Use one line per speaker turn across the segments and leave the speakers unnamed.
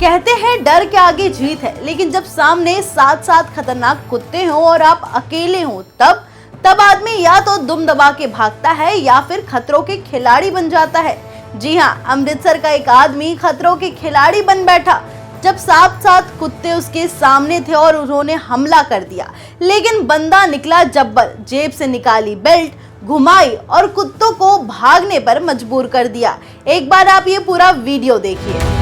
कहते हैं डर के आगे जीत है, लेकिन जब सामने 7-7 खतरनाक कुत्ते हों और आप अकेले हों तब आदमी या तो दुम दबा के भागता है या फिर खतरों के खिलाड़ी बन जाता है। जी हाँ, अमृतसर का एक आदमी खतरों के खिलाड़ी बन बैठा जब 7-7 कुत्ते उसके सामने थे और उन्होंने हमला कर दिया। लेकिन बंदा निकला जब्बर, जेब से निकाली बेल्ट, घुमाई और कुत्तों को भागने पर मजबूर कर दिया। एक बार आप ये पूरा वीडियो देखिए।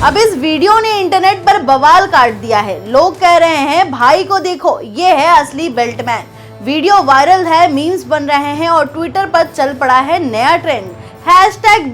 अब इस वीडियो ने इंटरनेट पर बवाल काट दिया है। लोग कह रहे हैं भाई को देखो, ये है असली बेल्टमैन। वीडियो वायरल है, मीम्स बन रहे हैं और ट्विटर पर चल पड़ा है नया ट्रेंड,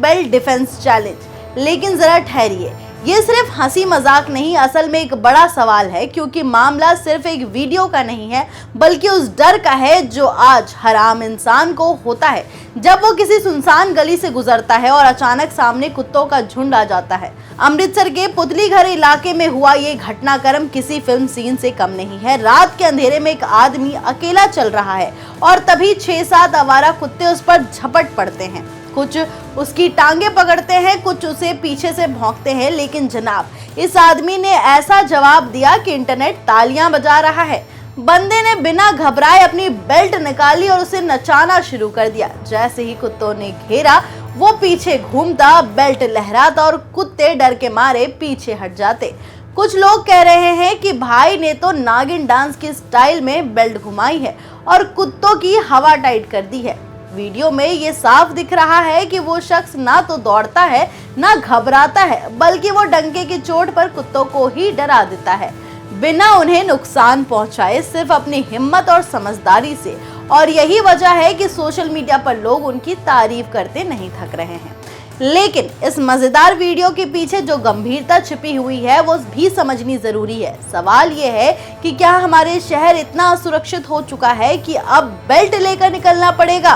#बेल्ट डिफेंस चैलेंज। लेकिन जरा ठहरिए, ये सिर्फ हंसी मजाक नहीं, असल में एक बड़ा सवाल है, क्योंकि मामला सिर्फ एक वीडियो का नहीं है बल्कि उस डर का है जो आज हर आम इंसान को होता है जब वो किसी सुनसान गली से गुजरता है और अचानक सामने कुत्तों का झुंड आ जाता है। अमृतसर के पुतली घर इलाके में हुआ ये घटनाक्रम किसी फिल्म सीन से कम नहीं है। रात के अंधेरे में एक आदमी अकेला चल रहा है और तभी 6-7 आवारा कुत्ते उस पर झपट पड़ते हैं। कुछ उसकी टांगे पकड़ते हैं, कुछ उसे पीछे से भौंकते हैं। लेकिन जनाब, इस आदमी ने ऐसा जवाब दिया कि इंटरनेट तालियां बजा रहा है। बंदे ने बिना घबराए अपनी बेल्ट निकाली और उसे नचाना शुरू कर दिया। जैसे ही कुत्तों ने घेरा, वो पीछे घूमता, बेल्ट लहराता और कुत्ते डर के मारे पीछे हट जाते। कुछ लोग कह रहे हैं कि भाई ने तो नागिन डांस की स्टाइल में बेल्ट घुमाई है और कुत्तों की हवा टाइट कर दी है। वीडियो में ये साफ दिख रहा है कि वो शख्स ना तो दौड़ता है ना घबराता है, बल्कि वो डंके की चोट पर कुत्तों को ही डरा देता है, बिना उन्हें नुकसान पहुंचाए, सिर्फ अपनी हिम्मत और समझदारी से। और यही वजह है कि सोशल मीडिया पर लोग उनकी तारीफ करते नहीं थक रहे हैं। लेकिन इस मजेदार वीडियो के पीछे जो गंभीरता छिपी हुई है वो भी समझनी जरूरी है। सवाल ये है कि क्या हमारे शहर इतना असुरक्षित हो चुका है कि अब बेल्ट लेकर निकलना पड़ेगा?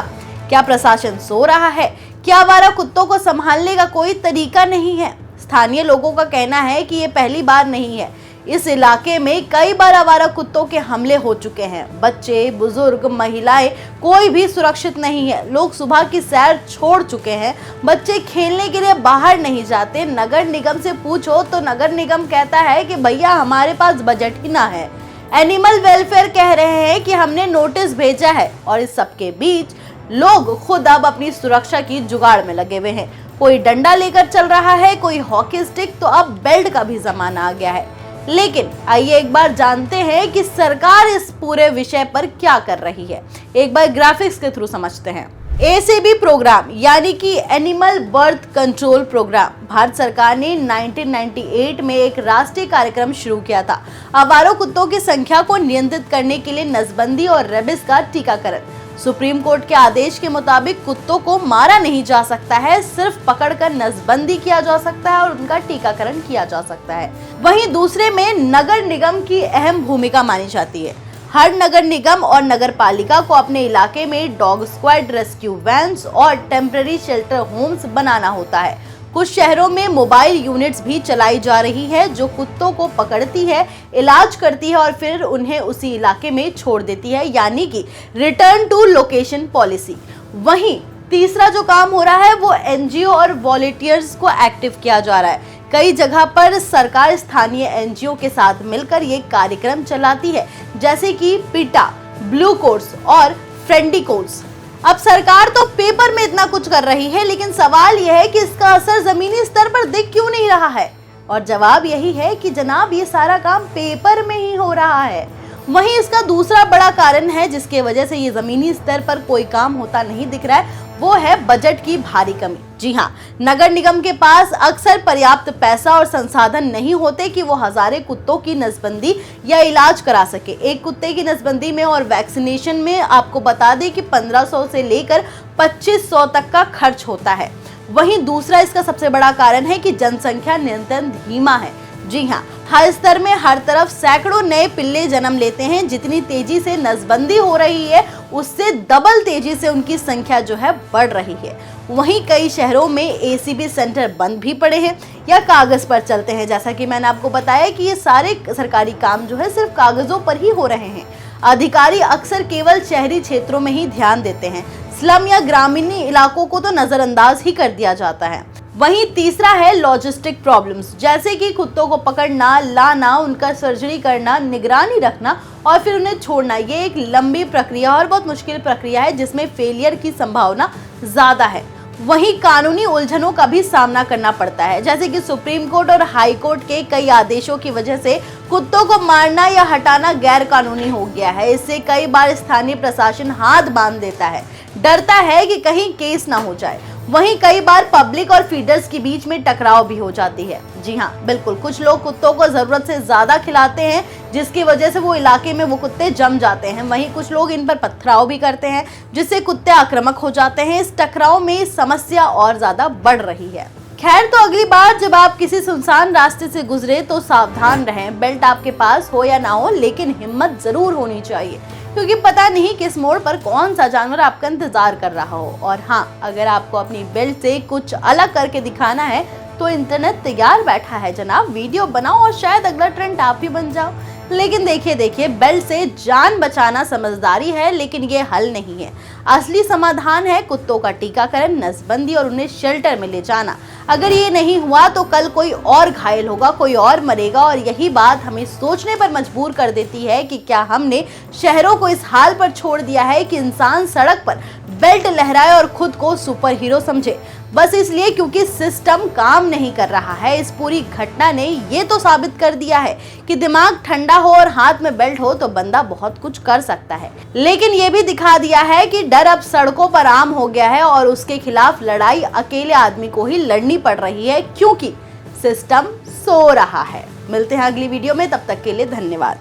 क्या प्रशासन सो रहा है? क्या आवारा कुत्तों को संभालने का कोई तरीका नहीं है? स्थानीय लोगों का कहना है कि ये पहली बार नहीं है। इस इलाके में कई बार आवारा कुत्तों के हमले हो चुके हैं। बच्चे, बुजुर्ग, महिलाएं, कोई भी सुरक्षित नहीं है। लोग सुबह की सैर छोड़ चुके हैं। बच्चे खेलने के लिए बाहर नहीं जाते। नगर निगम से पूछो तो नगर निगम कहता है कि भैया हमारे पास बजट ही ना है। एनिमल वेलफेयर कह रहे हैं कि हमने नोटिस भेजा है। और इस सबके बीच लोग खुद अब अपनी सुरक्षा की जुगाड़ में लगे हुए हैं। कोई डंडा लेकर चल रहा है, कोई हॉकी स्टिक, तो अब बेल्ट का भी जमाना आ गया है। लेकिन आइए एक बार जानते हैं कि सरकार इस पूरे विषय पर क्या कर रही है। एक बार ग्राफिक्स के थ्रू समझते हैं। ACB प्रोग्राम यानी कि animal birth control programme, Bharat सरकार ने 1998 में एक राष्ट्रीय कार्यक्रम शुरू किया था। आवारा कुत्तों की संख्या को नियंत्रित करने के लिए नसबंदी और रेबिस का टीकाकरण। सुप्रीम कोर्ट के आदेश के मुताबिक कुत्तों को मारा नहीं जा सकता है, सिर्फ पकड़कर नसबंदी किया जा सकता है और उनका टीकाकरण किया जा सकता है। वहीं दूसरे में नगर निगम की अहम भूमिका मानी जाती है। हर नगर निगम और नगर पालिका को अपने इलाके में डॉग स्क्वाड, रेस्क्यू वैन्स और टेम्पररी शेल्टर होम्स बनाना होता है। कुछ शहरों में मोबाइल यूनिट्स भी चलाई जा रही है जो कुत्तों को पकड़ती है, इलाज करती है और फिर उन्हें उसी इलाके में छोड़ देती है, यानी कि रिटर्न टू लोकेशन पॉलिसी। वहीं तीसरा जो काम हो रहा है वो NGO और वॉलंटियर्स को एक्टिव किया जा रहा है। कई जगह पर सरकार स्थानीय NGO के साथ मिलकर ये कार्यक्रम चलाती है, जैसे कि पीटा, ब्लू कोर्स और फ्रेंडी कोर्स। अब सरकार तो पेपर में इतना कुछ कर रही है, लेकिन सवाल यह है कि इसका असर जमीनी स्तर पर दिख क्यों नहीं रहा है? और जवाब यही है कि जनाब, ये सारा काम पेपर में ही हो रहा है। वहीं इसका दूसरा बड़ा कारण है जिसके वजह से ये जमीनी स्तर पर कोई काम होता नहीं दिख रहा है, वो है बजट की भारी कमी। जी हाँ, नगर निगम के पास अक्सर पर्याप्त पैसा और संसाधन नहीं होते कि वो हजारे कुत्तों की नसबंदी या इलाज करा सके। एक कुत्ते की नसबंदी में और वैक्सीनेशन में आपको बता दें कि 1500 से लेकर 2500 तक का खर्च होता है। वहीं दूसरा इसका सबसे बड़ा कारण है कि जनसंख्या नियंत्रण धीमा है। जी हाँ, हर स्तर में हर तरफ सैकड़ों नए पिल्ले जन्म लेते हैं। जितनी तेजी से नसबंदी हो रही है उससे डबल तेजी से उनकी संख्या जो है बढ़ रही है। वहीं कई शहरों में एसीबी सेंटर बंद भी पड़े हैं या कागज पर चलते हैं। जैसा कि मैंने आपको बताया कि ये सारे सरकारी काम जो है सिर्फ कागजों पर ही हो रहे हैं। अधिकारी अक्सर केवल शहरी क्षेत्रों में ही ध्यान देते हैं, स्लम या ग्रामीण इलाकों को तो नजरअंदाज ही कर दिया जाता है। वहीं तीसरा है लॉजिस्टिक प्रॉब्लम्स, जैसे कि कुत्तों को पकड़ना, लाना, उनका सर्जरी करना, निगरानी रखना और फिर उन्हें छोड़ना। ये एक लंबी प्रक्रिया और बहुत मुश्किल प्रक्रिया है जिसमें फेलियर की संभावना ज्यादा है। वहीं कानूनी उलझनों का भी सामना करना पड़ता है, जैसे कि सुप्रीम कोर्ट और हाई कोर्ट के कई आदेशों की वजह से कुत्तों को मारना या हटाना गैर कानूनी हो गया है। इससे कई बार स्थानीय प्रशासन हाथ बांध देता है, डरता है कि कहीं केस ना हो जाए। वहीं कई बार पब्लिक और फीडर्स के बीच में टकराव भी हो जाती है। जी हाँ, बिल्कुल, कुछ लोग कुत्तों को जरूरत से ज्यादा खिलाते हैं जिसकी वजह से वो इलाके में वो कुत्ते जम जाते हैं। वहीं कुछ लोग इन पर पथराव भी करते हैं जिससे कुत्ते आक्रामक हो जाते हैं। इस टकराव में समस्या और ज्यादा बढ़ रही है। खैर, तो अगली बार जब आप किसी सुनसान रास्ते से गुजरे तो सावधान रहें। बेल्ट आपके पास हो या ना हो, लेकिन हिम्मत जरूर होनी चाहिए, क्योंकि पता नहीं किस मोड़ पर कौन सा जानवर आपका इंतजार कर रहा हो। और हाँ, अगर आपको अपनी बेल्ट से कुछ अलग करके दिखाना है तो इंटरनेट तैयार बैठा है जनाब। वीडियो बनाओ और शायद अगला ट्रेंड आप ही बन जाओ। लेकिन देखिए, बेल्ट से जान बचाना समझदारी है, लेकिन ये हल नहीं है। असली समाधान है कुत्तों का टीकाकरण, नसबंदी और उन्हें शेल्टर में ले जाना। अगर ये नहीं हुआ तो कल कोई और घायल होगा, कोई और मरेगा। और यही बात हमें सोचने पर मजबूर कर देती है कि क्या हमने शहरों को इस हाल पर छोड़ दिया है कि इंसान सड़क पर बेल्ट लहराए और खुद को सुपर हीरो समझे, बस इसलिए क्योंकि सिस्टम काम नहीं कर रहा है। इस पूरी घटना ने ये तो साबित कर दिया है कि दिमाग ठंडा हो और हाथ में बेल्ट हो तो बंदा बहुत कुछ कर सकता है। लेकिन ये भी दिखा दिया है कि डर अब सड़कों पर आम हो गया है और उसके खिलाफ लड़ाई अकेले आदमी को ही लड़नी पड़ रही है, क्योंकि सिस्टम सो रहा है। मिलते हैं अगली वीडियो में, तब तक के लिए धन्यवाद।